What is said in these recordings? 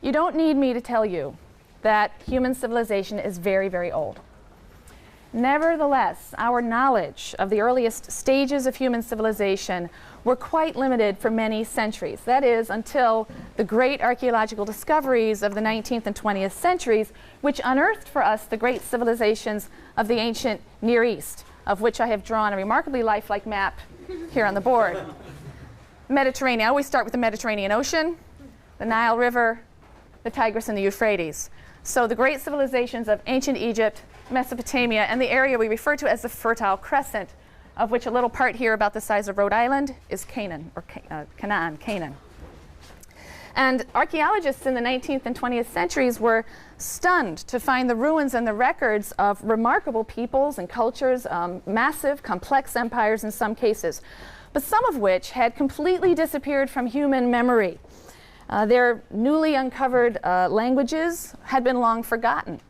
You don't need me to tell you that human civilization is very, very old. Nevertheless, our knowledge of the earliest stages of human civilization were quite limited for many centuries. That is, until the great archaeological discoveries of the 19th and 20th centuries, which unearthed for us the great civilizations of the ancient Near East, of which I have drawn a remarkably lifelike map here on the board. Mediterranean. I always start with the Mediterranean Ocean, the Nile River, the Tigris, and the Euphrates. So the great civilizations of ancient Egypt, Mesopotamia, and the area we refer to as the Fertile Crescent, of which a little part here about the size of Rhode Island is Canaan, or Canaan. And archaeologists in the 19th and 20th centuries were stunned to find the ruins and the records of remarkable peoples and cultures, massive, complex empires in some cases, but some of which had completely disappeared from human memory. Their newly uncovered languages had been long forgotten.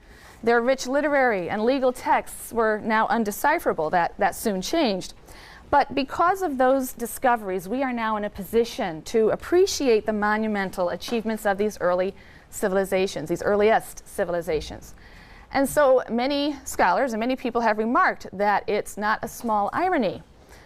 Their rich literary and legal texts were now undecipherable. That soon changed. But because of those discoveries, we are now in a position to appreciate the monumental achievements of these early civilizations, these earliest civilizations. And so many scholars and many people have remarked that it's not a small irony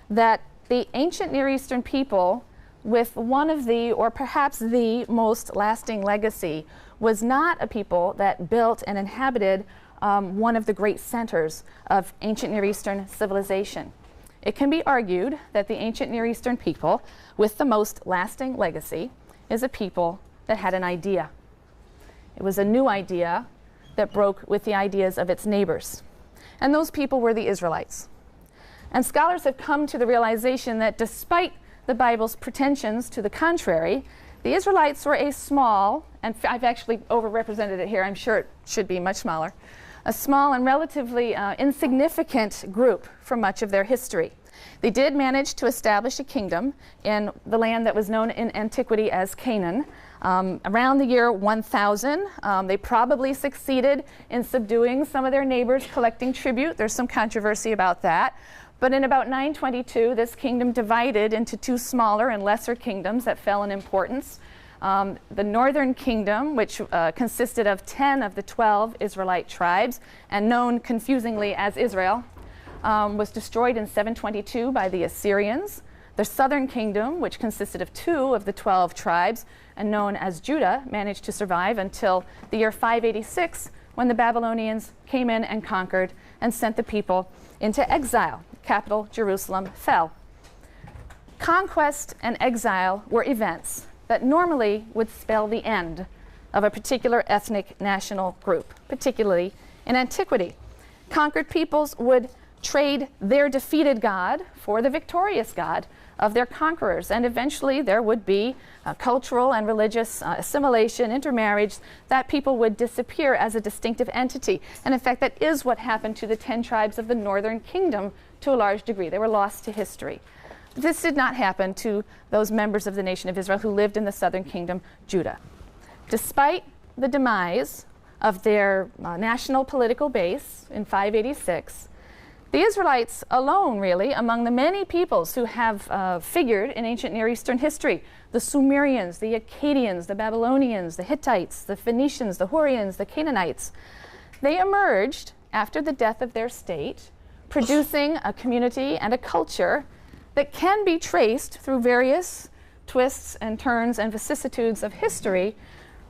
that the ancient Near Eastern people, with one of the, or perhaps the most lasting legacy, was not a people that built and inhabited one of the great centers of ancient Near Eastern civilization. It can be argued that the ancient Near Eastern people with the most lasting legacy is a people that had an idea. It was a new idea that broke with the ideas of its neighbors. And those people were the Israelites. And scholars have come to the realization that despite the Bible's pretensions to the contrary, the Israelites were a small, and I've actually overrepresented it here, I'm sure it should be much smaller, a small and relatively insignificant group for much of their history. They did manage to establish a kingdom in the land that was known in antiquity as Canaan. Around the year 1000, they probably succeeded in subduing some of their neighbors, collecting tribute. There's some controversy about that. But in about 922, this kingdom divided into two smaller and lesser kingdoms that fell in importance. The northern kingdom, which consisted of 10 of the 12 Israelite tribes, and known confusingly as Israel, was destroyed in 722 by the Assyrians. The southern kingdom, which consisted of 2 of the 12 tribes, and known as Judah, managed to survive until the year 586, when the Babylonians came in and conquered and sent the people into exile. Capital Jerusalem fell. Conquest and exile were events that normally would spell the end of a particular ethnic national group, particularly in antiquity. Conquered peoples would trade their defeated God for the victorious God of their conquerors, and eventually there would be cultural and religious assimilation, intermarriage, that people would disappear as a distinctive entity. And in fact, that is what happened to the 10 tribes of the northern kingdom to a large degree. They were lost to history. This did not happen to those members of the nation of Israel who lived in the southern kingdom, Judah. Despite the demise of their national political base in 586, the Israelites alone, really, among the many peoples who have figured in ancient Near Eastern history, the Sumerians, the Akkadians, the Babylonians, the Hittites, the Phoenicians, the Hurrians, the Canaanites, they emerged after the death of their state, producing a community and a culture that can be traced through various twists and turns and vicissitudes of history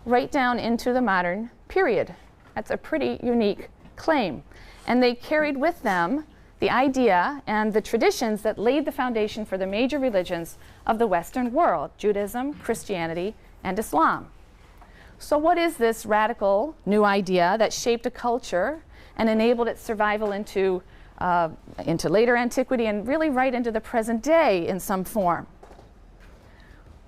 right down into the modern period. That's a pretty unique claim. And they carried with them the idea and the traditions that laid the foundation for the major religions of the Western world: Judaism, Christianity, and Islam. So what is this radical new idea that shaped a culture and enabled its survival into later antiquity and really right into the present day in some form?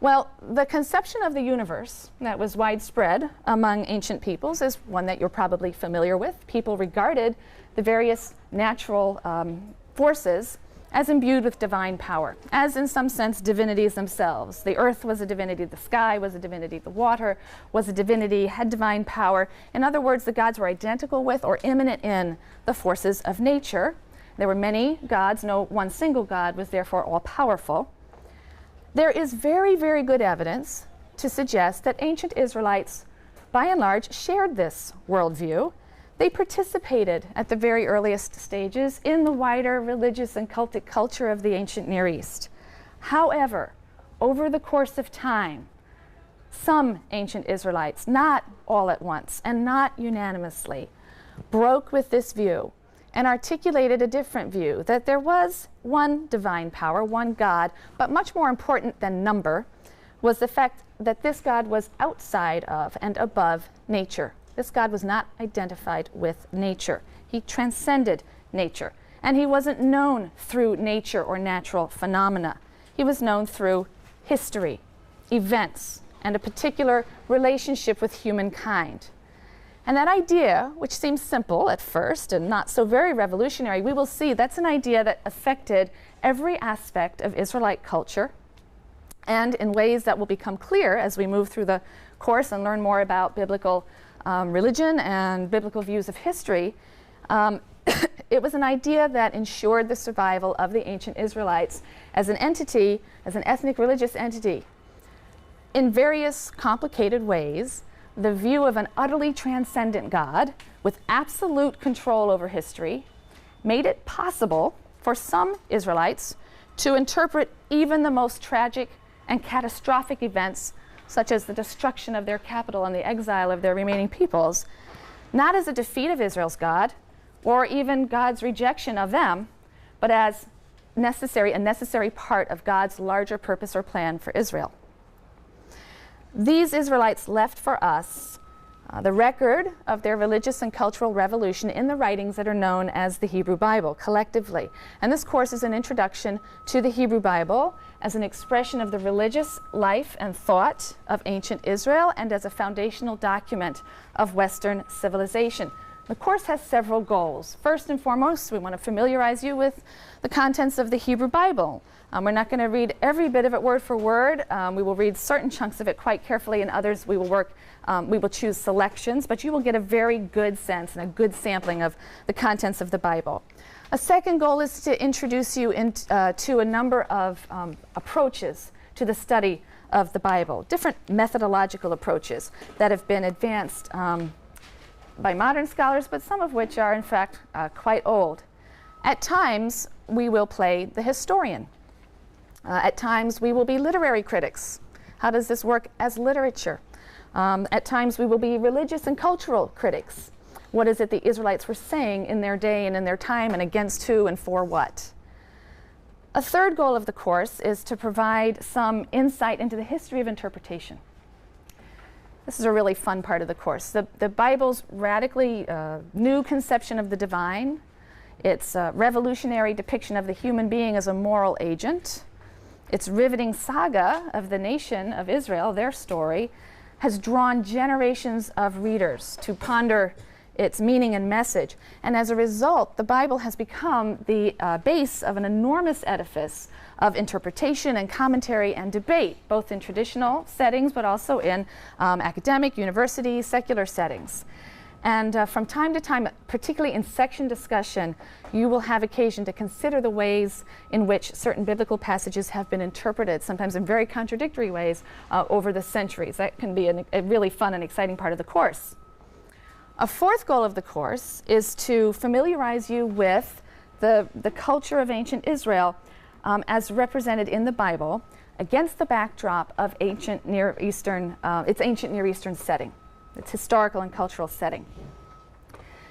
Well, the conception of the universe that was widespread among ancient peoples is one that you're probably familiar with. People regarded the various natural forces as imbued with divine power, as in some sense divinities themselves. The earth was a divinity, the sky was a divinity, the water was a divinity, had divine power. In other words, the gods were identical with or immanent in the forces of nature. There were many gods, no one single god was therefore all-powerful. There is very, very good evidence to suggest that ancient Israelites by and large, shared this worldview. They participated at the very earliest stages in the wider religious and cultic culture of the ancient Near East. However, over the course of time, some ancient Israelites, not all at once and not unanimously, broke with this view and articulated a different view, that there was one divine power, one God, but much more important than number was the fact that this God was outside of and above nature. This God was not identified with nature. He transcended nature. And he wasn't known through nature or natural phenomena. He was known through history, events, and a particular relationship with humankind. And that idea, which seems simple at first and not so very revolutionary, we will see that's an idea that affected every aspect of Israelite culture, and in ways that will become clear as we move through the course and learn more about biblical religion and biblical views of history. It was an idea that ensured the survival of the ancient Israelites as an entity, as an ethnic religious entity. In various complicated ways, the view of an utterly transcendent God with absolute control over history made it possible for some Israelites to interpret even the most tragic and catastrophic events, such as the destruction of their capital and the exile of their remaining peoples, not as a defeat of Israel's God, or even God's rejection of them, but as a necessary part of God's larger purpose or plan for Israel. These Israelites left for us the record of their religious and cultural revolution in the writings that are known as the Hebrew Bible, collectively. And this course is an introduction to the Hebrew Bible as an expression of the religious life and thought of ancient Israel and as a foundational document of Western civilization. The course has several goals. First and foremost, we want to familiarize you with the contents of the Hebrew Bible. We're not going to read every bit of it word for word. We will read certain chunks of it quite carefully, and others we will choose selections, but you will get a very good sense and a good sampling of the contents of the Bible. A second goal is to introduce you to a number of approaches to the study of the Bible, different methodological approaches that have been advanced by modern scholars, but some of which are in fact quite old. At times, we will play the historian. At times, we will be literary critics. How does this work as literature? At times, we will be religious and cultural critics. What is it the Israelites were saying in their day and in their time, and against who and for what? A third goal of the course is to provide some insight into the history of interpretation. This is a really fun part of the course. The Bible's radically new conception of the divine, its revolutionary depiction of the human being as a moral agent, its riveting saga of the nation of Israel, their story, has drawn generations of readers to ponder its meaning and message. And as a result, the Bible has become the base of an enormous edifice of interpretation and commentary and debate, both in traditional settings, but also in academic, university, secular settings. And from time to time, particularly in section discussion, you will have occasion to consider the ways in which certain biblical passages have been interpreted, sometimes in very contradictory ways, over the centuries. That can be a really fun and exciting part of the course. A fourth goal of the course is to familiarize you with the culture of ancient Israel as represented in the Bible against the backdrop of its ancient Near Eastern setting, its historical and cultural setting.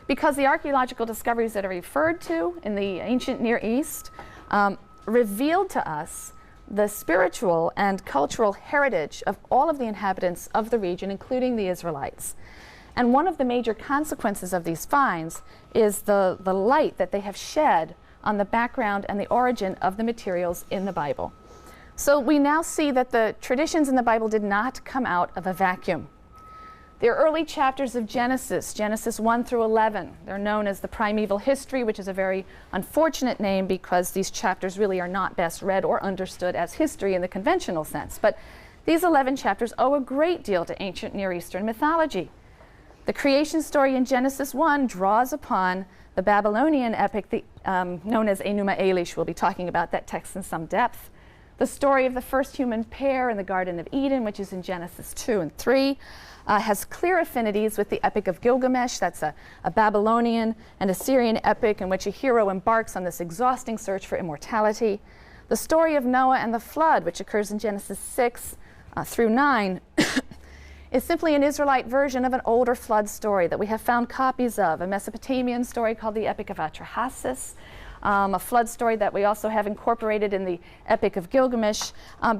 Because the archaeological discoveries that are referred to in the ancient Near East revealed to us the spiritual and cultural heritage of all of the inhabitants of the region, including the Israelites. And one of the major consequences of these finds is the light that they have shed on the background and the origin of the materials in the Bible. So we now see that the traditions in the Bible did not come out of a vacuum. The early chapters of Genesis, Genesis 1 through 11, they're known as the primeval history, which is a very unfortunate name because these chapters really are not best read or understood as history in the conventional sense. But these 11 chapters owe a great deal to ancient Near Eastern mythology. The creation story in Genesis 1 draws upon the Babylonian epic known as Enuma Elish. We'll be talking about that text in some depth. The story of the first human pair in the Garden of Eden, which is in Genesis 2 and 3. has clear affinities with the Epic of Gilgamesh. That's a Babylonian and Assyrian epic in which a hero embarks on this exhausting search for immortality. The story of Noah and the flood, which occurs in Genesis 6 through 9, is simply an Israelite version of an older flood story that we have found copies of, a Mesopotamian story called the Epic of Atrahasis, a flood story that we also have incorporated in the Epic of Gilgamesh.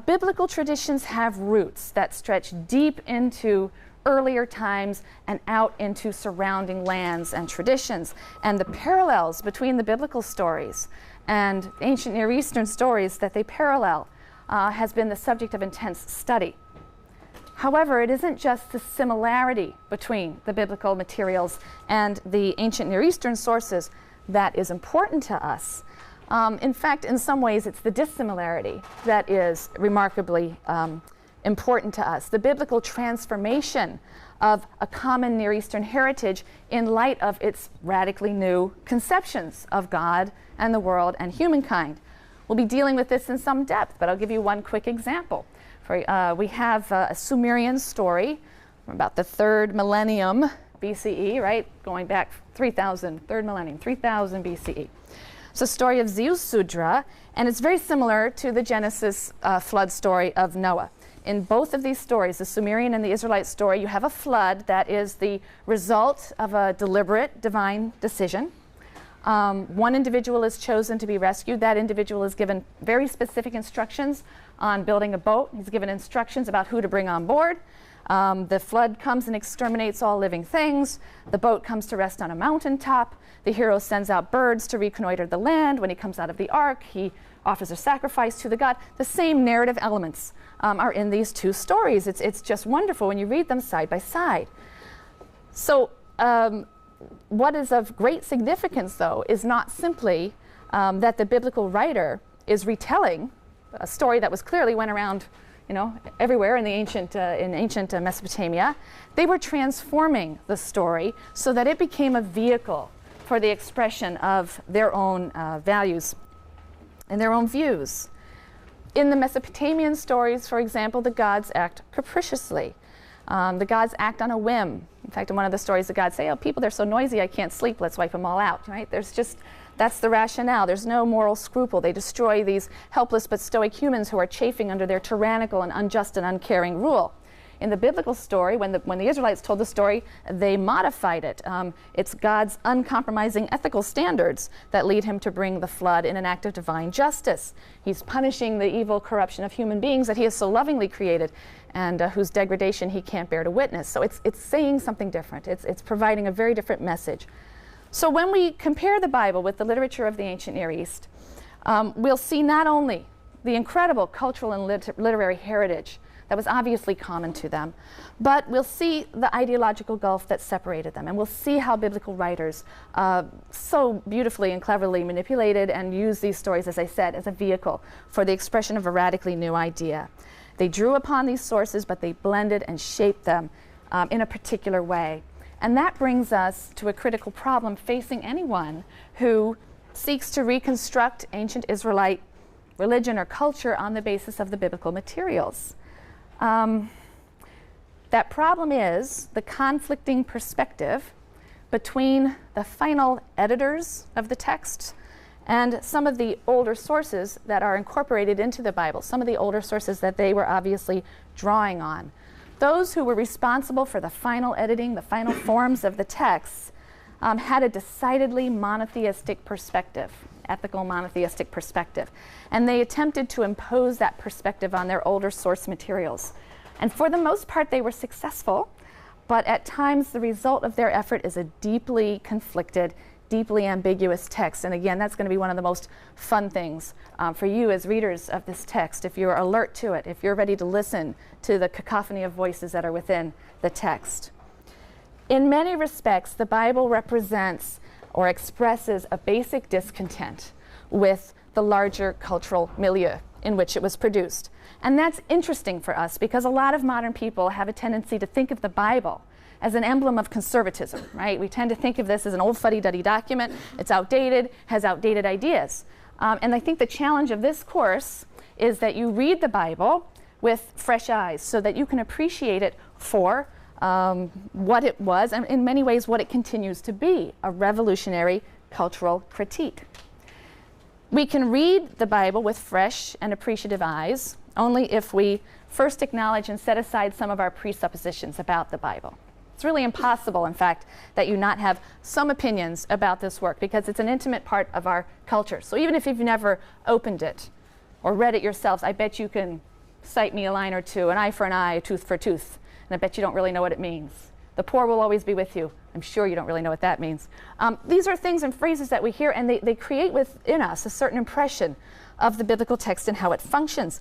Biblical traditions have roots that stretch deep into earlier times and out into surrounding lands and traditions. And the parallels between the biblical stories and ancient Near Eastern stories that they parallel has been the subject of intense study. However, it isn't just the similarity between the biblical materials and the ancient Near Eastern sources that is important to us. In fact, in some ways, it's the dissimilarity that is remarkably important to us. The biblical transformation of a common Near Eastern heritage in light of its radically new conceptions of God and the world and humankind. We'll be dealing with this in some depth, but I'll give you one quick example. We have a Sumerian story from about the 3rd millennium BCE, right? Going back 3,000 BCE. It's a story of Ziusudra, and it's very similar to the Genesis flood story of Noah. In both of these stories, the Sumerian and the Israelite story, you have a flood that is the result of a deliberate divine decision. One individual is chosen to be rescued. That individual is given very specific instructions on building a boat. He's given instructions about who to bring on board. The flood comes and exterminates all living things. The boat comes to rest on a mountaintop. The hero sends out birds to reconnoiter the land. When he comes out of the ark, he offers a sacrifice to the god. The same narrative elements are in these two stories. It's just wonderful when you read them side by side. So what is of great significance, though, is not simply that the biblical writer is retelling a story that was clearly went around, everywhere in the ancient Mesopotamia. They were transforming the story so that it became a vehicle for the expression of their own values and their own views. In the Mesopotamian stories, for example, the gods act capriciously. The gods act on a whim. In fact, in one of the stories, the gods say, "Oh, people, they're so noisy, I can't sleep. Let's wipe them all out." Right? That's the rationale. There's no moral scruple. They destroy these helpless but stoic humans who are chafing under their tyrannical and unjust and uncaring rule. In the biblical story, when the Israelites told the story, they modified it. It's God's uncompromising ethical standards that lead him to bring the flood in an act of divine justice. He's punishing the evil corruption of human beings that he has so lovingly created and whose degradation he can't bear to witness. So it's saying something different. It's providing a very different message. So when we compare the Bible with the literature of the ancient Near East, we'll see not only the incredible cultural and literary heritage that was obviously common to them, but we'll see the ideological gulf that separated them, and we'll see how biblical writers so beautifully and cleverly manipulated and used these stories, as I said, as a vehicle for the expression of a radically new idea. They drew upon these sources, but they blended and shaped them in a particular way. And that brings us to a critical problem facing anyone who seeks to reconstruct ancient Israelite religion or culture on the basis of the biblical materials. That problem is the conflicting perspective between the final editors of the text and some of the older sources that are incorporated into the Bible, some of the older sources that they were obviously drawing on. Those who were responsible for the final editing, the final forms of the texts, had a decidedly monotheistic perspective, ethical monotheistic perspective. And they attempted to impose that perspective on their older source materials. And for the most part, they were successful, but at times the result of their effort is a deeply conflicted, deeply ambiguous text. And again, that's going to be one of the most fun things for you as readers of this text, if you're alert to it, if you're ready to listen to the cacophony of voices that are within the text. In many respects, the Bible represents or expresses a basic discontent with the larger cultural milieu in which it was produced. And that's interesting for us because a lot of modern people have a tendency to think of the Bible as an emblem of conservatism, right? We tend to think of this as an old fuddy-duddy document. It's outdated, has outdated ideas. And I think the challenge of this course is that you read the Bible with fresh eyes so that you can appreciate it for what it was, and in many ways what it continues to be, a revolutionary cultural critique. We can read the Bible with fresh and appreciative eyes only if we first acknowledge and set aside some of our presuppositions about the Bible. It's really impossible, in fact, that you not have some opinions about this work, because it's an intimate part of our culture. So even if you've never opened it or read it yourselves, I bet you can cite me a line or two, an eye for an eye, a tooth for a tooth, and I bet you don't really know what it means. The poor will always be with you. I'm sure you don't really know what that means. These are things and phrases that we hear, and they create within us a certain impression of the biblical text and how it functions.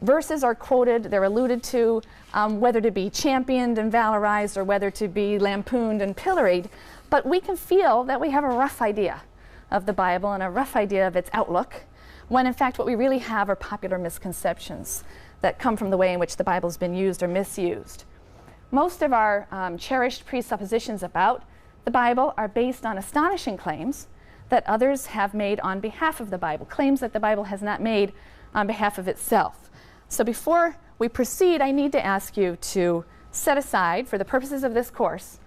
Verses are quoted, they're alluded to, whether to be championed and valorized or whether to be lampooned and pilloried, but we can feel that we have a rough idea of the Bible and a rough idea of its outlook, when in fact what we really have are popular misconceptions that come from the way in which the Bible's been used or misused. Most of our cherished presuppositions about the Bible are based on astonishing claims that others have made on behalf of the Bible, claims that the Bible has not made on behalf of itself. So before we proceed, I need to ask you to set aside, for the purposes of this course,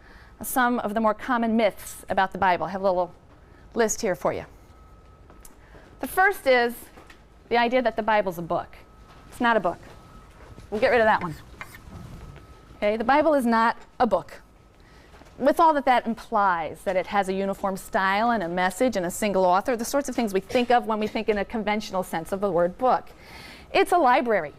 some of the more common myths about the Bible. I have a little list here for you. The first is the idea that the Bible's a book. It's not a book. We'll get rid of that one. Okay, the Bible is not a book, with all that implies, that it has a uniform style and a message and a single author, the sorts of things we think of when we think in a conventional sense of the word book. It's a library,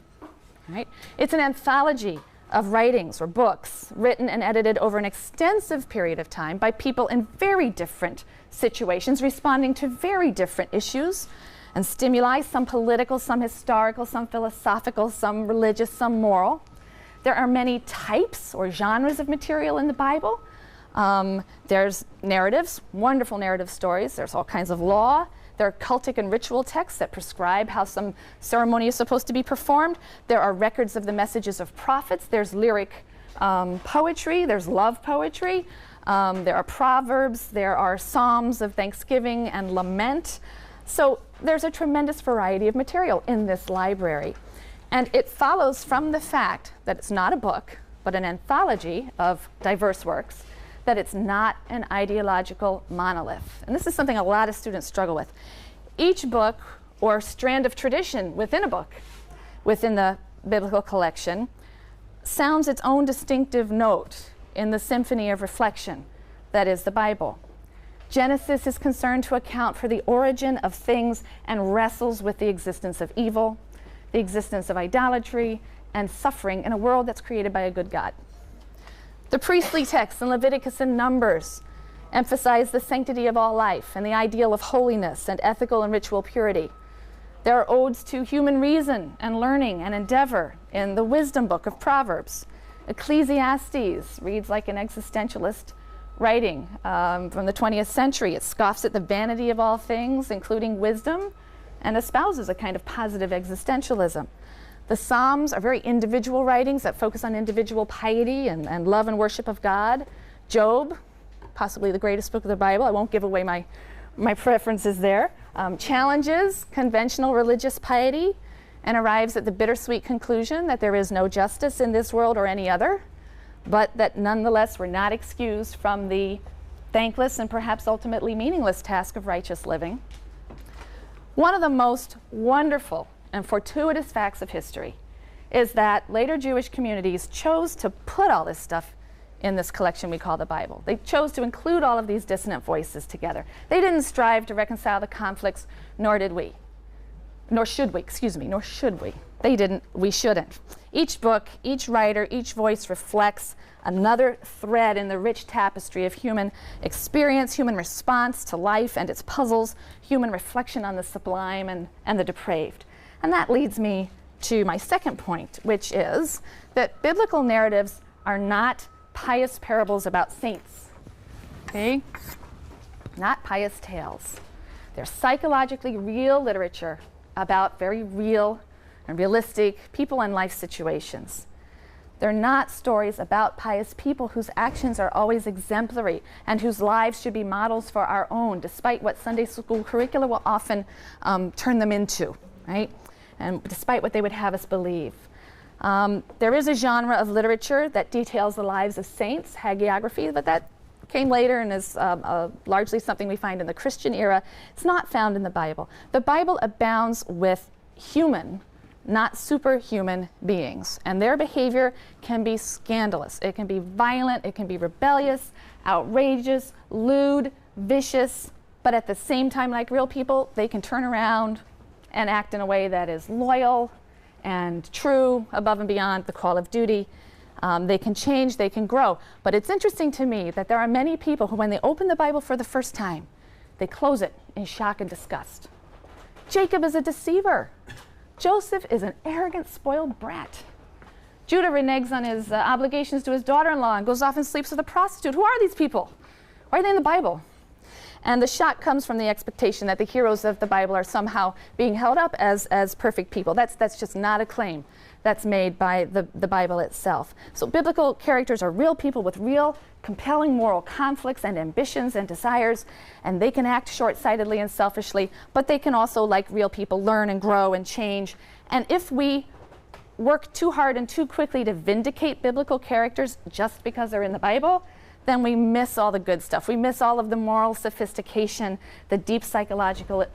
right? It's an anthology of writings or books written and edited over an extensive period of time by people in very different situations, responding to very different issues and stimuli, some political, some historical, some philosophical, some religious, some moral. There are many types or genres of material in the Bible. There's narratives, wonderful narrative stories. There's all kinds of law. There are cultic and ritual texts that prescribe how some ceremony is supposed to be performed. There are records of the messages of prophets. There's lyric poetry. There's love poetry. There are proverbs. There are psalms of thanksgiving and lament. So there's a tremendous variety of material in this library. And it follows from the fact that it's not a book, but an anthology of diverse works, that it's not an ideological monolith. And this is something a lot of students struggle with. Each book or strand of tradition within a book, within the biblical collection, sounds its own distinctive note in the symphony of reflection that is the Bible. Genesis is concerned to account for the origin of things and wrestles with the existence of evil, the existence of idolatry, and suffering in a world that's created by a good God. The priestly texts in Leviticus and Numbers emphasize the sanctity of all life and the ideal of holiness and ethical and ritual purity. There are odes to human reason and learning and endeavor in the wisdom book of Proverbs. Ecclesiastes reads like an existentialist writing from the 20th century. It scoffs at the vanity of all things, including wisdom, and espouses a kind of positive existentialism. The Psalms are very individual writings that focus on individual piety and love and worship of God. Job, possibly the greatest book of the Bible. I won't give away my preferences there. Challenges conventional religious piety and arrives at the bittersweet conclusion that there is no justice in this world or any other, but that nonetheless we're not excused from the thankless and perhaps ultimately meaningless task of righteous living. One of the most wonderful and fortuitous facts of history is that later Jewish communities chose to put all this stuff in this collection we call the Bible. They chose to include all of these dissonant voices together. They didn't strive to reconcile the conflicts, nor should we. They didn't, we shouldn't. Each book, each writer, each voice reflects another thread in the rich tapestry of human experience, human response to life and its puzzles, human reflection on the sublime and the depraved. And that leads me to my second point, which is that biblical narratives are not pious parables about saints, okay? Not pious tales. They're psychologically real literature about very real and realistic people and life situations. They're not stories about pious people whose actions are always exemplary and whose lives should be models for our own, despite what Sunday school curricula will often turn them into, right? And despite what they would have us believe. There is a genre of literature that details the lives of saints, hagiography, but that came later and is largely something we find in the Christian era. It's not found in the Bible. The Bible abounds with human, not superhuman beings, and their behavior can be scandalous. It can be violent, it can be rebellious, outrageous, lewd, vicious, but at the same time, like real people, they can turn around and act in a way that is loyal and true, above and beyond the call of duty. They can change, they can grow. But it's interesting to me that there are many people who, when they open the Bible for the first time, they close it in shock and disgust. Jacob is a deceiver. Joseph is an arrogant, spoiled brat. Judah reneges on his obligations to his daughter-in-law and goes off and sleeps with a prostitute. Who are these people? Why are they in the Bible? And the shock comes from the expectation that the heroes of the Bible are somehow being held up as perfect people. That's just not a claim that's made by the Bible itself. So biblical characters are real people with real, compelling moral conflicts and ambitions and desires, and they can act short-sightedly and selfishly, but they can also, like real people, learn and grow and change. And if we work too hard and too quickly to vindicate biblical characters just because they're in the Bible, then we miss all the good stuff. We miss all of the moral sophistication, the deep psychological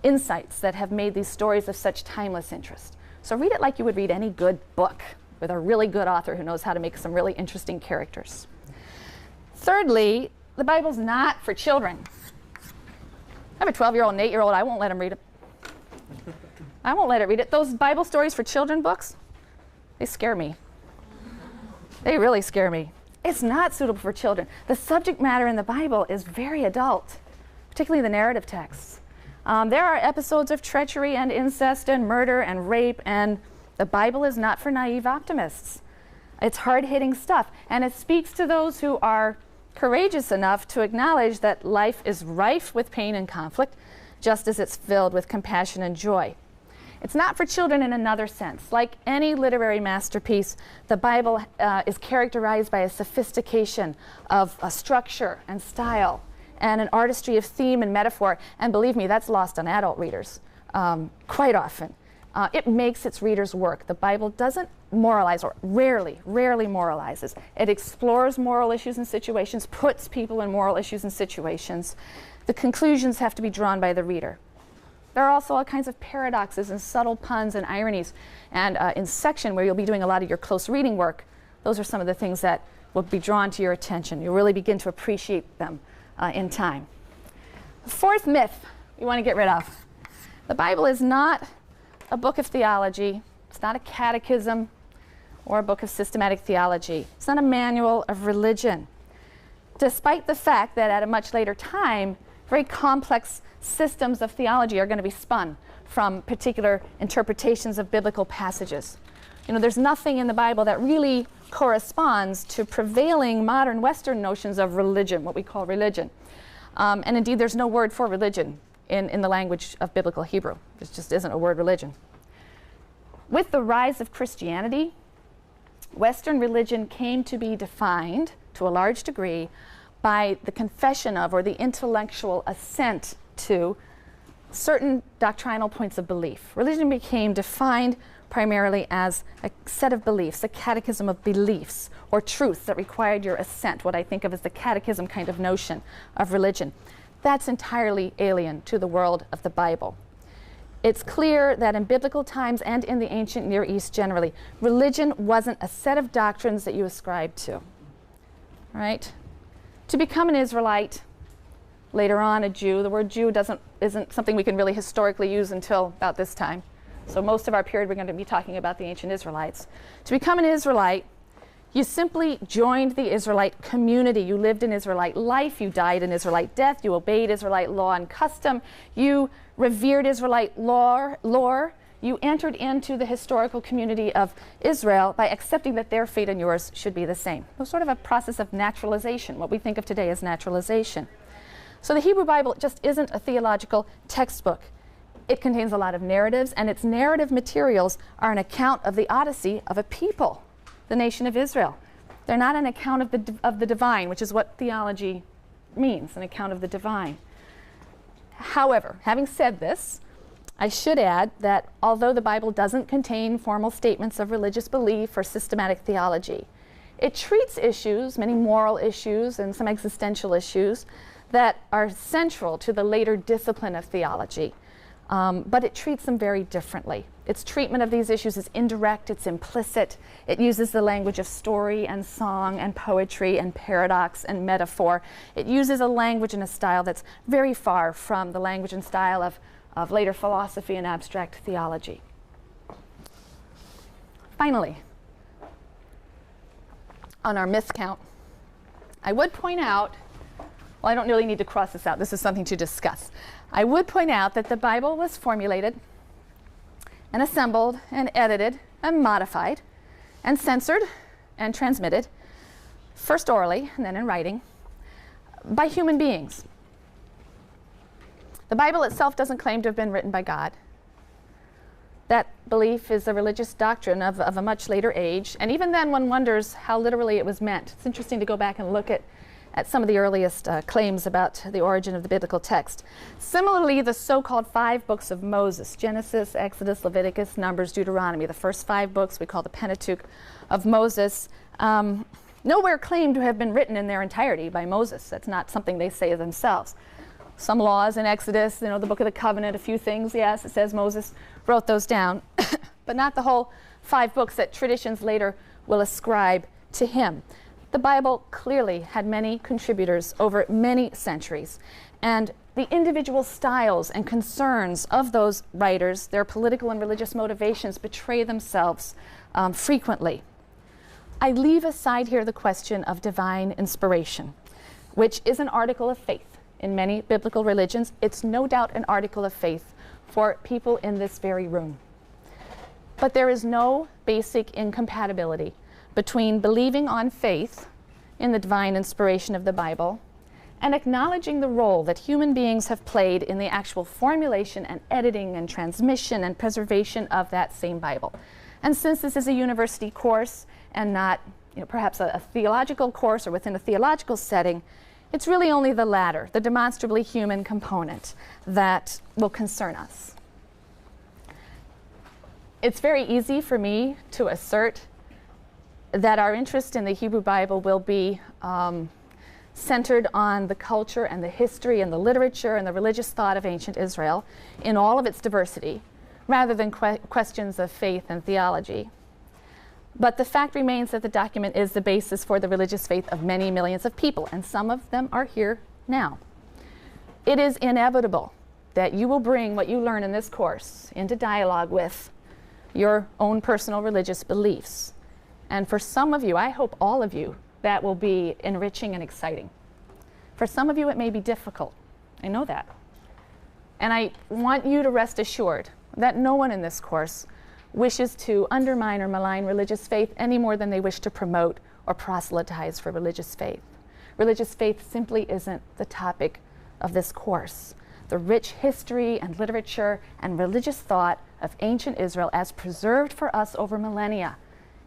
insights that have made these stories of such timeless interest. So read it like you would read any good book with a really good author who knows how to make some really interesting characters. Thirdly, the Bible's not for children. I have a 12-year-old and 8-year-old. I won't let him read it. I won't let it read it. Those Bible stories for children books, they scare me. They really scare me. It's not suitable for children. The subject matter in the Bible is very adult, particularly the narrative texts. There are episodes of treachery and incest and murder and rape, and the Bible is not for naive optimists. It's hard-hitting stuff, and it speaks to those who are courageous enough to acknowledge that life is rife with pain and conflict, just as it's filled with compassion and joy. It's not for children in another sense. Like any literary masterpiece, the Bible is characterized by a sophistication of structure and style and an artistry of theme and metaphor. And believe me, that's lost on adult readers quite often. It makes its readers work. The Bible doesn't moralize, or rarely moralizes. It explores moral issues and situations, puts people in moral issues and situations. The conclusions have to be drawn by the reader. There are also all kinds of paradoxes and subtle puns and ironies. And in section where you'll be doing a lot of your close reading work, those are some of the things that will be drawn to your attention. You'll really begin to appreciate them in time. The fourth myth we want to get rid of. The Bible is not a book of theology. It's not a catechism or a book of systematic theology. It's not a manual of religion. Despite the fact that at a much later time, very complex systems of theology are going to be spun from particular interpretations of biblical passages. You know, there's nothing in the Bible that really corresponds to prevailing modern Western notions of religion, what we call religion. And indeed, there's no word for religion in the language of biblical Hebrew. There just isn't a word religion. With the rise of Christianity, Western religion came to be defined, to a large degree, by the confession of or the intellectual assent to certain doctrinal points of belief. Religion became defined primarily as a set of beliefs, a catechism of beliefs or truths that required your assent, what I think of as the catechism kind of notion of religion. That's entirely alien to the world of the Bible. It's clear that in biblical times and in the ancient Near East generally, religion wasn't a set of doctrines that you ascribed to. Right? To become an Israelite, later on a Jew, the word Jew isn't something we can really historically use until about this time. So most of our period we're going to be talking about the ancient Israelites. To become an Israelite, you simply joined the Israelite community. You lived in Israelite life, you died in Israelite death, you obeyed Israelite law and custom, you revered Israelite lore, you entered into the historical community of Israel by accepting that their fate and yours should be the same. It was sort of a process of naturalization, what we think of today as naturalization. So the Hebrew Bible just isn't a theological textbook. It contains a lot of narratives, and its narrative materials are an account of the odyssey of a people, the nation of Israel. They're not an account of the divine, which is what theology means, an account of the divine. However, having said this, I should add that although the Bible doesn't contain formal statements of religious belief or systematic theology, it treats issues, many moral issues and some existential issues, that are central to the later discipline of theology, but it treats them very differently. Its treatment of these issues is indirect, it's implicit. It uses the language of story and song and poetry and paradox and metaphor. It uses a language and a style that's very far from the language and style of later philosophy and abstract theology. Finally, on our myth count, I would point out, well, I don't really need to cross this out. This is something to discuss. I would point out that the Bible was formulated and assembled and edited and modified and censored and transmitted, first orally and then in writing, by human beings. The Bible itself doesn't claim to have been written by God. That belief is a religious doctrine of a much later age, and even then one wonders how literally it was meant. It's interesting to go back and look at some of the earliest claims about the origin of the biblical text. Similarly, the so-called 5 books of Moses, Genesis, Exodus, Leviticus, Numbers, Deuteronomy, the first 5 books we call the Pentateuch of Moses, nowhere claim to have been written in their entirety by Moses. That's not something they say themselves. Some laws in Exodus, the Book of the Covenant, a few things, yes, it says Moses wrote those down, but not the whole 5 books that traditions later will ascribe to him. The Bible clearly had many contributors over many centuries, and the individual styles and concerns of those writers, their political and religious motivations, betray themselves frequently. I leave aside here the question of divine inspiration, which is an article of faith in many biblical religions. It's no doubt an article of faith for people in this very room. But there is no basic incompatibility between believing on faith in the divine inspiration of the Bible and acknowledging the role that human beings have played in the actual formulation and editing and transmission and preservation of that same Bible. And since this is a university course and not perhaps a theological course or within a theological setting, it's really only the latter, the demonstrably human component, that will concern us. It's very easy for me to assert that our interest in the Hebrew Bible will be centered on the culture and the history and the literature and the religious thought of ancient Israel in all of its diversity, rather than questions of faith and theology. But the fact remains that the document is the basis for the religious faith of many millions of people, and some of them are here now. It is inevitable that you will bring what you learn in this course into dialogue with your own personal religious beliefs. And for some of you, I hope all of you, that will be enriching and exciting. For some of you, it may be difficult. I know that. And I want you to rest assured that no one in this course wishes to undermine or malign religious faith any more than they wish to promote or proselytize for religious faith. Religious faith simply isn't the topic of this course. The rich history and literature and religious thought of ancient Israel, as preserved for us over millennia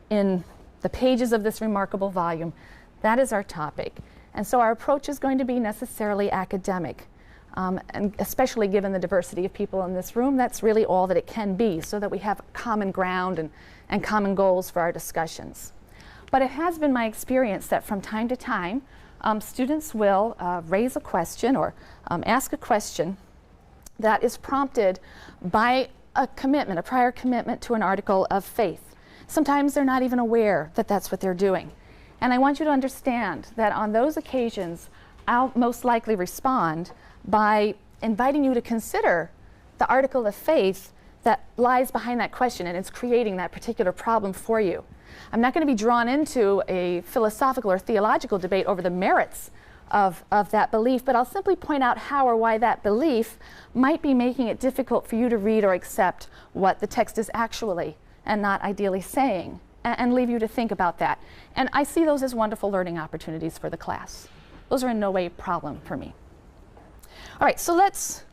in the pages of this remarkable volume, that is our topic. And so our approach is going to be necessarily academic. And especially given the diversity of people in this room, that's really all that it can be, so that we have common ground and common goals for our discussions. But it has been my experience that from time to time, students will raise a question or ask a question that is prompted by a commitment, a prior commitment to an article of faith. Sometimes they're not even aware that that's what they're doing. And I want you to understand that on those occasions, I'll most likely respond by inviting you to consider the article of faith that lies behind that question and is creating that particular problem for you. I'm not going to be drawn into a philosophical or theological debate over the merits of that belief, but I'll simply point out how or why that belief might be making it difficult for you to read or accept what the text is actually and not ideally saying, and leave you to think about that. And I see those as wonderful learning opportunities for the class. Those are in no way a problem for me. All right, so let's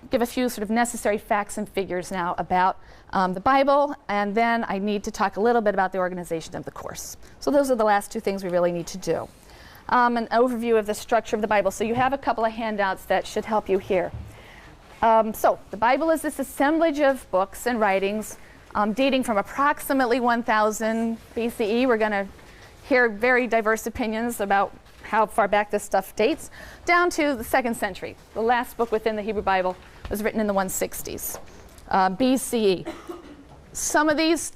give a few sort of necessary facts and figures now about the Bible, and then I need to talk a little bit about the organization of the course. So those are the last two things we really need to do. An overview of the structure of the Bible. So you have a couple of handouts that should help you here. So the Bible is this assemblage of books and writings dating from approximately 1000 BCE. We're going to hear very diverse opinions about how far back this stuff dates, down to the 2nd century. The last book within the Hebrew Bible was written in the 160s BCE. Some of these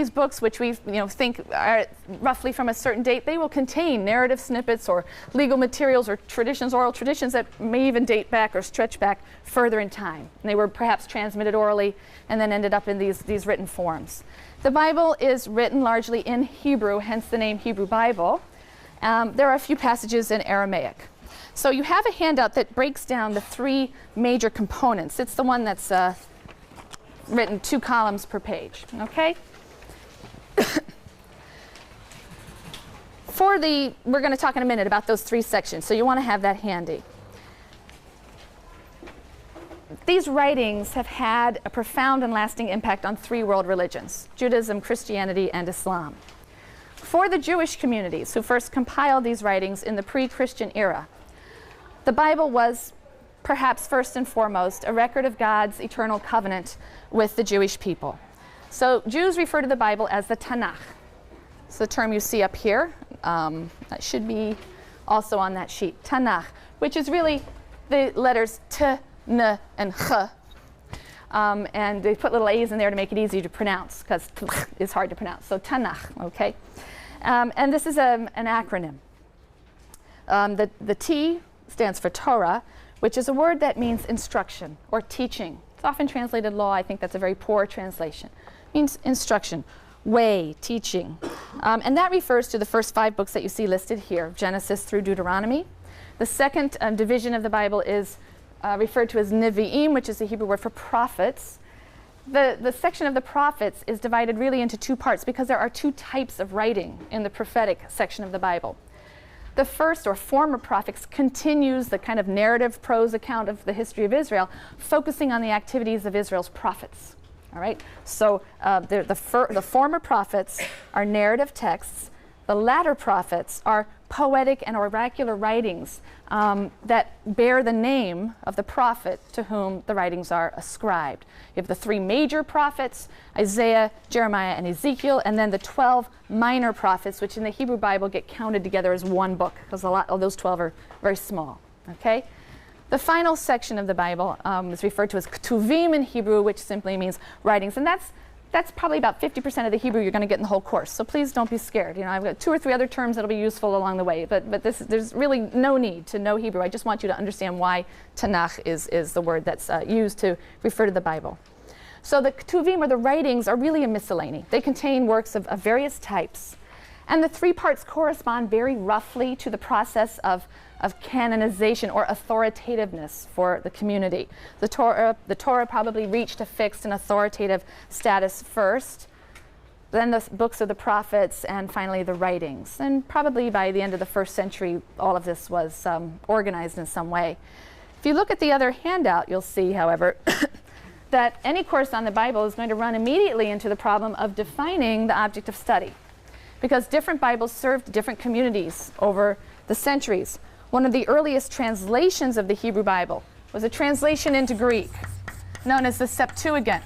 books, which we think are roughly from a certain date, they will contain narrative snippets or legal materials or traditions, oral traditions that may even date back or stretch back further in time. And they were perhaps transmitted orally and then ended up in these written forms. The Bible is written largely in Hebrew, hence the name Hebrew Bible. There are a few passages in Aramaic. So you have a handout that breaks down the 3 major components. It's the one that's written 2 columns per page, okay? We're going to talk in a minute about those 3 sections, so you want to have that handy. These writings have had a profound and lasting impact on 3 world religions: Judaism, Christianity, and Islam. For the Jewish communities who first compiled these writings in the pre-Christian era, the Bible was perhaps first and foremost a record of God's eternal covenant with the Jewish people. So Jews refer to the Bible as the Tanakh. It's the term you see up here. That should be also on that sheet. Tanakh, which is really the letters T, N, and Ch. And they put little A's in there to make it easy to pronounce, because it's hard to pronounce. So Tanakh, okay? And this is an acronym. The T stands for Torah, which is a word that means instruction or teaching. It's often translated law. I think that's a very poor translation. It means instruction, way, teaching. And that refers to the first 5 books that you see listed here, Genesis through Deuteronomy. The second division of the Bible is referred to as Nevi'im, which is the Hebrew word for prophets. The section of the prophets is divided really into 2 parts because there are 2 types of writing in the prophetic section of the Bible. The first, or former prophets, continues the kind of narrative prose account of the history of Israel, focusing on the activities of Israel's prophets. All right? So the former prophets are narrative texts. The latter prophets are poetic and oracular writings that bear the name of the prophet to whom the writings are ascribed. You have the 3 major prophets, Isaiah, Jeremiah, and Ezekiel, and then the 12 minor prophets, which in the Hebrew Bible get counted together as one book, because a lot of those 12 are very small. Okay? The final section of the Bible is referred to as Ketuvim in Hebrew, which simply means writings, and that's probably about 50% of the Hebrew you're going to get in the whole course. So please don't be scared. I've got 2 or 3 other terms that'll be useful along the way, but there's really no need to know Hebrew. I just want you to understand why Tanakh is the word that's used to refer to the Bible. So the Ketuvim, or the writings, are really a miscellany. They contain works of various types. And the 3 parts correspond very roughly to the process of canonization or authoritativeness for the community. The Torah probably reached a fixed and authoritative status first, then the books of the prophets, and finally the writings. And probably by the end of the 1st century, all of this was organized in some way. If you look at the other handout, you'll see, however, that any course on the Bible is going to run immediately into the problem of defining the object of study, because different Bibles served different communities over the centuries. One of the earliest translations of the Hebrew Bible was a translation into Greek, known as the Septuagint.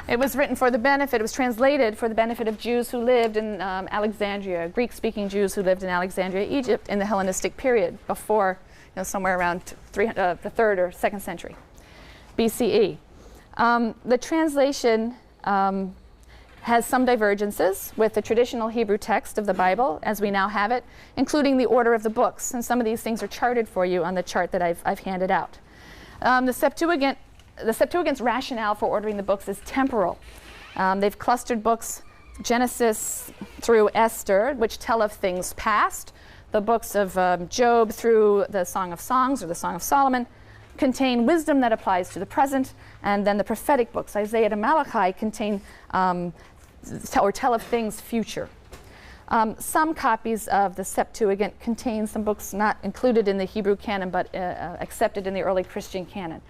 It was written for the benefit, it was translated for the benefit of Jews who lived in Alexandria, Greek-speaking Jews who lived in Alexandria, Egypt, in the Hellenistic period, before, somewhere around the 3rd or 2nd century BCE. The translation has some divergences with the traditional Hebrew text of the Bible as we now have it, including the order of the books. And some of these things are charted for you on the chart that I've handed out. The Septuagint's rationale for ordering the books is temporal. They've clustered books, Genesis through Esther, which tell of things past. The books of Job through the Song of Songs or the Song of Solomon contain wisdom that applies to the present. And then the prophetic books, Isaiah to Malachi, contain tell of things future. Some copies of the Septuagint contain some books not included in the Hebrew canon but accepted in the early Christian canon.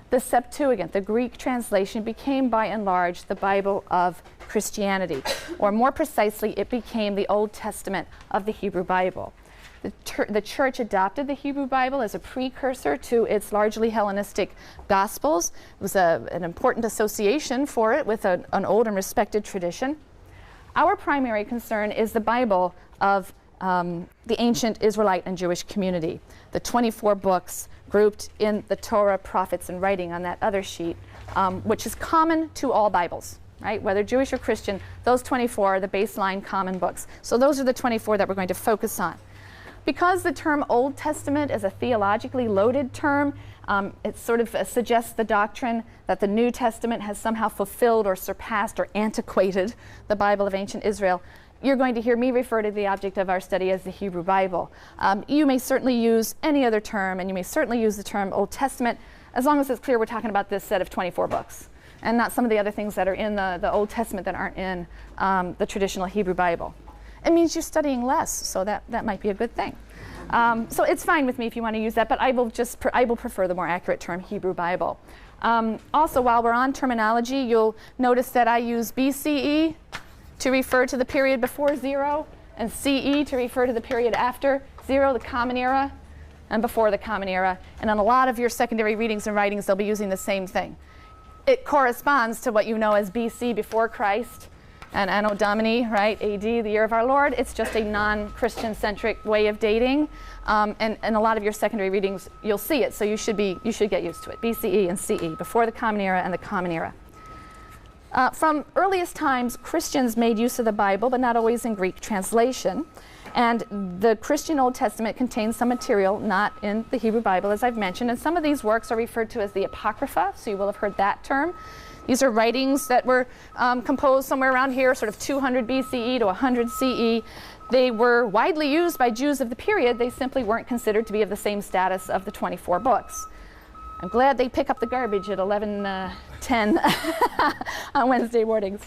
The Septuagint, the Greek translation, became by and large the Bible of Christianity, or more precisely, it became the Old Testament of the Hebrew Bible. The church adopted the Hebrew Bible as a precursor to its largely Hellenistic Gospels. It was an important association for it with an old and respected tradition. Our primary concern is the Bible of the ancient Israelite and Jewish community, the 24 books grouped in the Torah, prophets, and writing on that other sheet, which is common to all Bibles, right? Whether Jewish or Christian, those 24 are the baseline common books. So those are the 24 that we're going to focus on. Because the term Old Testament is a theologically loaded term, it sort of suggests the doctrine that the New Testament has somehow fulfilled or surpassed or antiquated the Bible of ancient Israel. You're going to hear me refer to the object of our study as the Hebrew Bible. You may certainly use any other term, and you may certainly use the term Old Testament, as long as it's clear we're talking about this set of 24 books, and not some of the other things that are in the Old Testament that aren't in the traditional Hebrew Bible. It means you're studying less, so that might be a good thing. So it's fine with me if you want to use that, but I will prefer the more accurate term Hebrew Bible. Also, while we're on terminology, you'll notice that I use BCE to refer to the period before 0, and CE to refer to the period after 0, the Common Era, and before the Common Era. And on a lot of your secondary readings and writings, they'll be using the same thing. It corresponds to what you know as BC, before Christ, and Anno Domini, right, AD, the year of our Lord. It's just a non-Christian-centric way of dating. And a lot of your secondary readings, you'll see it, so you should get used to it. BCE and CE, before the Common Era and the Common Era. From earliest times, Christians made use of the Bible, but not always in Greek translation. And the Christian Old Testament contains some material not in the Hebrew Bible, as I've mentioned. And some of these works are referred to as the Apocrypha, so you will have heard that term. These are writings that were composed somewhere around here, sort of 200 BCE to 100 CE. They were widely used by Jews of the period. They simply weren't considered to be of the same status of the 24 books. I'm glad they pick up the garbage at 11:10 on Wednesday mornings.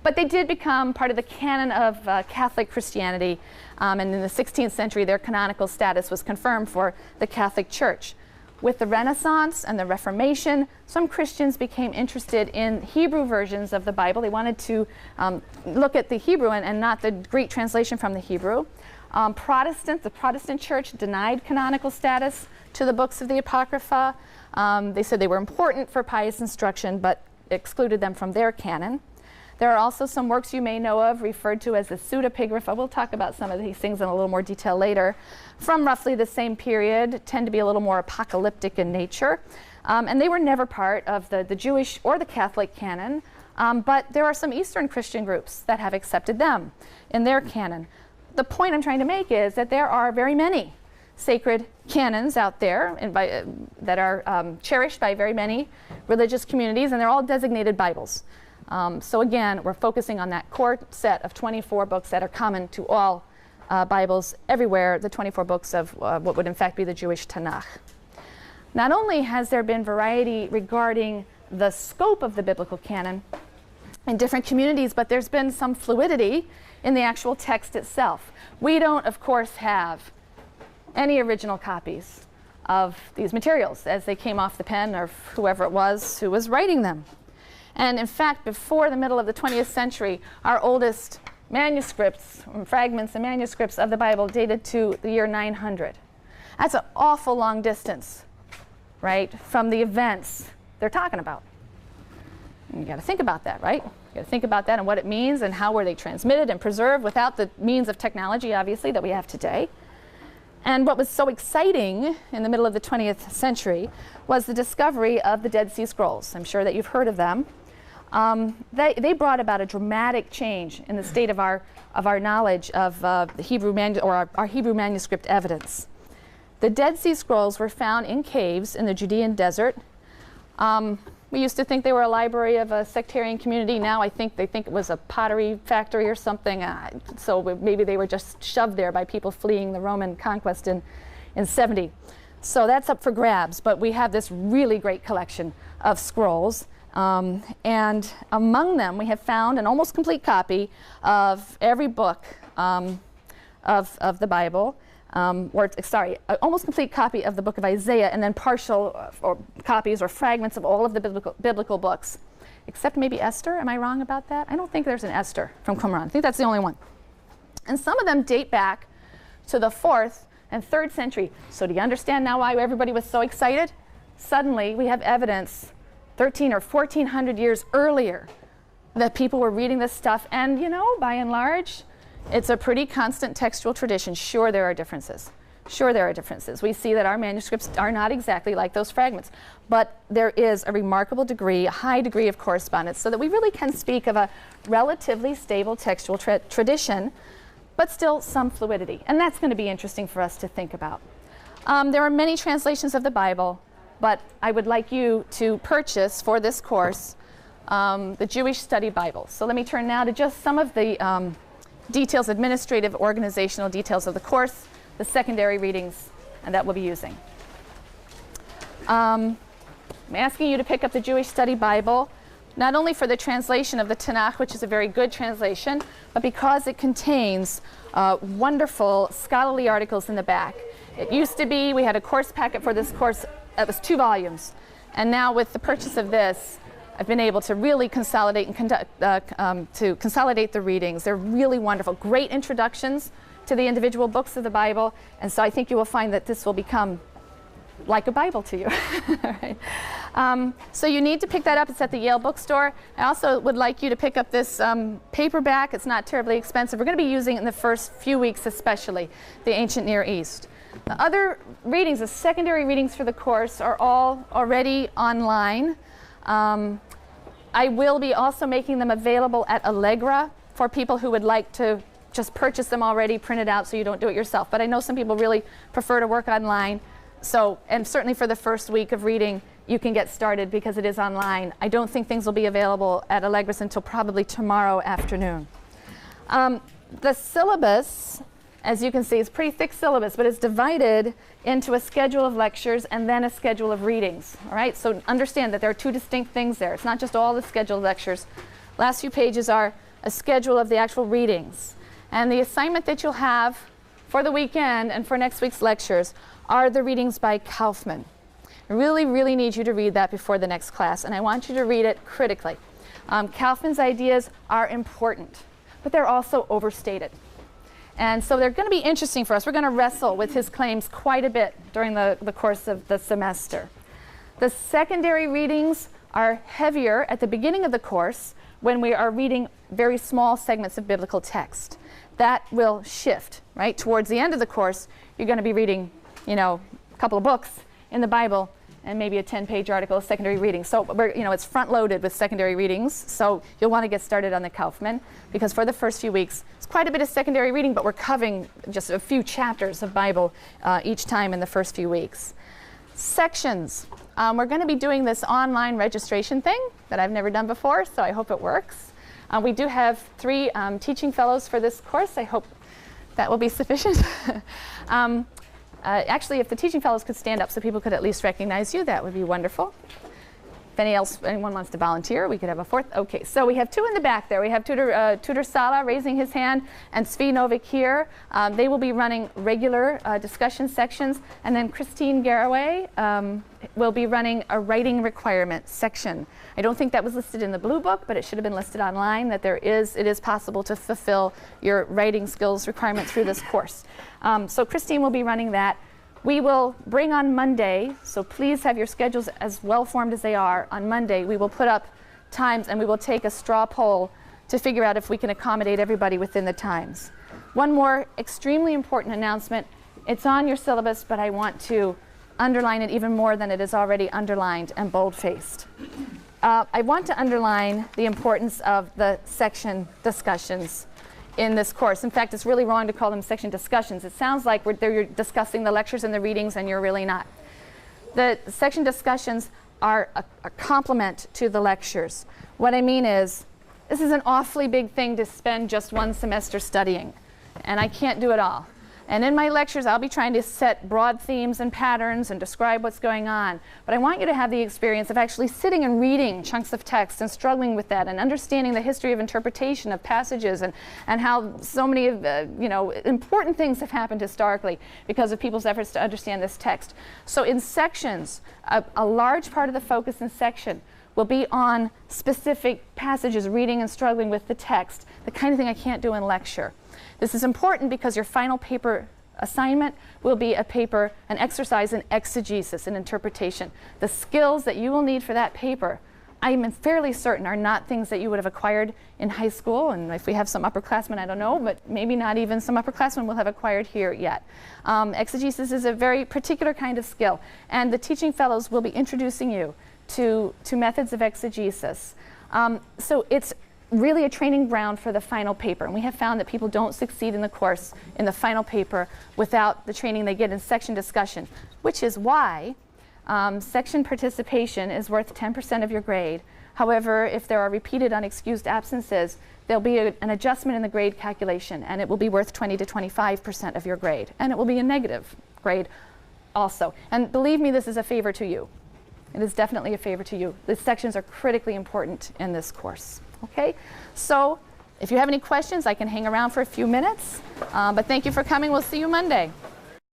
But they did become part of the canon of Catholic Christianity, and in the 16th century their canonical status was confirmed for the Catholic Church. With the Renaissance and the Reformation, some Christians became interested in Hebrew versions of the Bible. They wanted to look at the Hebrew and not the Greek translation from the Hebrew. The Protestant Church denied canonical status to the books of the Apocrypha. They said they were important for pious instruction, but excluded them from their canon. There are also some works you may know of referred to as the pseudepigrapha. We'll talk about some of these things in a little more detail later. From roughly the same period, tend to be a little more apocalyptic in nature. And they were never part of the Jewish or the Catholic canon, but there are some Eastern Christian groups that have accepted them in their canon. The point I'm trying to make is that there are very many sacred canons out there that are cherished by very many religious communities, and they're all designated Bibles. So again, we're focusing on that core set of 24 books that are common to all Bibles everywhere, the 24 books of what would in fact be the Jewish Tanakh. Not only has there been variety regarding the scope of the biblical canon in different communities, but there's been some fluidity in the actual text itself. We don't, of course, have any original copies of these materials as they came off the pen of whoever it was who was writing them. And in fact, before the middle of the 20th century, our oldest manuscripts, fragments and manuscripts of the Bible dated to the year 900. That's an awful long distance, right, from the events they're talking about. And you got to think about that, right? You got to think about that and what it means and how were they transmitted and preserved without the means of technology, obviously, that we have today. And what was so exciting in the middle of the 20th century was the discovery of the Dead Sea Scrolls. I'm sure that you've heard of them. They brought about a dramatic change in the state of our knowledge of the Hebrew our Hebrew manuscript evidence. The Dead Sea Scrolls were found in caves in the Judean desert. We used to think they were a library of a sectarian community. Now I think they think it was a pottery factory or something. So maybe they were just shoved there by people fleeing the Roman conquest in 70. So that's up for grabs. But we have this really great collection of scrolls. And among them, we have found an almost complete copy of every book of the Bible. almost complete copy of the book of Isaiah, and then partial or copies or fragments of all of the biblical books, except maybe Esther. Am I wrong about that? I don't think there's an Esther from Qumran. I think that's the only one. And some of them date back to the 4th and 3rd century. So do you understand now why everybody was so excited? Suddenly we have evidence 13 or 1400 years earlier that people were reading this stuff, and by and large, it's a pretty constant textual tradition. Sure, there are differences. Sure, there are differences. We see that our manuscripts are not exactly like those fragments, but there is a remarkable degree, a high degree of correspondence, so that we really can speak of a relatively stable textual tradition, but still some fluidity. And that's going to be interesting for us to think about. There are many translations of the Bible, but I would like you to purchase for this course the Jewish Study Bible. So let me turn now to just some of the details, administrative, organizational details of the course, the secondary readings, and that we'll be using. I'm asking you to pick up the Jewish Study Bible, not only for the translation of the Tanakh, which is a very good translation, but because it contains wonderful scholarly articles in the back. It used to be, we had a course packet for this course that was 2 volumes, and now with the purchase of this, I've been able to really consolidate and consolidate the readings. They're really wonderful, great introductions to the individual books of the Bible, and so I think you will find that this will become like a Bible to you. Right? So you need to pick that up. It's at the Yale bookstore. I also would like you to pick up this paperback. It's not terribly expensive. We're going to be using it in the first few weeks, especially the ancient Near East. The other readings, the secondary readings for the course, are all already online. I will be also making them available at Allegra for people who would like to just purchase them already printed out so you don't do it yourself. But I know some people really prefer to work online. So, and certainly for the first week of reading, you can get started because it is online. I don't think things will be available at Allegra's until probably tomorrow afternoon. The syllabus, as you can see, is a pretty thick syllabus, but it's divided into a schedule of lectures and then a schedule of readings. All right, so understand that there are 2 distinct things there. It's not just all the scheduled lectures. Last few pages are a schedule of the actual readings. And the assignment that you'll have for the weekend and for next week's lectures are the readings by Kaufman. I really, really need you to read that before the next class, and I want you to read it critically. Kaufman's ideas are important, but they're also overstated. And so they're going to be interesting for us. We're going to wrestle with his claims quite a bit during the course of the semester. The secondary readings are heavier at the beginning of the course when we are reading very small segments of biblical text. That will shift, right? Towards the end of the course, you're going to be reading, a couple of books in the Bible and maybe a 10-page article of secondary reading. So it's front-loaded with secondary readings. So you'll want to get started on the Kaufman, because for the first few weeks, it's quite a bit of secondary reading, but we're covering just a few chapters of Bible each time in the first few weeks. Sections. We're going to be doing this online registration thing that I've never done before, so I hope it works. We do have 3 teaching fellows for this course. I hope that will be sufficient. Actually, if the teaching fellows could stand up so people could at least recognize you, that would be wonderful. If anyone wants to volunteer, we could have a 4th. Okay, so we have 2 in the back there. We have Tudor Sala raising his hand and Svi Novik here. They will be running regular discussion sections. And then Christine Garraway will be running a writing requirement section. I don't think that was listed in the blue book, but it should have been listed online, that it is possible to fulfill your writing skills requirement through this course. So Christine will be running that. We will bring on Monday, so please have your schedules as well formed as they are. On Monday, we will put up times and we will take a straw poll to figure out if we can accommodate everybody within the times. One more extremely important announcement. It's on your syllabus, but I want to underline it even more than it is already underlined and bold-faced. I want to underline the importance of the section discussions in this course. In fact, it's really wrong to call them section discussions. It sounds like you're discussing the lectures and the readings, and you're really not. The section discussions are a complement to the lectures. What I mean is, this is an awfully big thing to spend just one semester studying, and I can't do it all. And in my lectures, I'll be trying to set broad themes and patterns and describe what's going on. But I want you to have the experience of actually sitting and reading chunks of text and struggling with that and understanding the history of interpretation of passages and how so many important things have happened historically because of people's efforts to understand this text. So in sections, a large part of the focus in section will be on specific passages, reading and struggling with the text, the kind of thing I can't do in lecture. This is important because your final paper assignment will be an exercise in exegesis and interpretation. The skills that you will need for that paper, I'm fairly certain, are not things that you would have acquired in high school, and if we have some upperclassmen, I don't know, but maybe not even some upperclassmen will have acquired here yet. Exegesis is a very particular kind of skill, and the teaching fellows will be introducing you to methods of exegesis. So it's really a training ground for the final paper. And we have found that people don't succeed in the course in the final paper without the training they get in section discussion, which is why section participation is worth 10% of your grade. However, if there are repeated unexcused absences, there'll be an adjustment in the grade calculation, and it will be worth 20 to 25% of your grade. And it will be a negative grade also. And believe me, this is a favor to you. It is definitely a favor to you. The sections are critically important in this course. Okay, so if you have any questions, I can hang around for a few minutes. But thank you for coming. We'll see you Monday.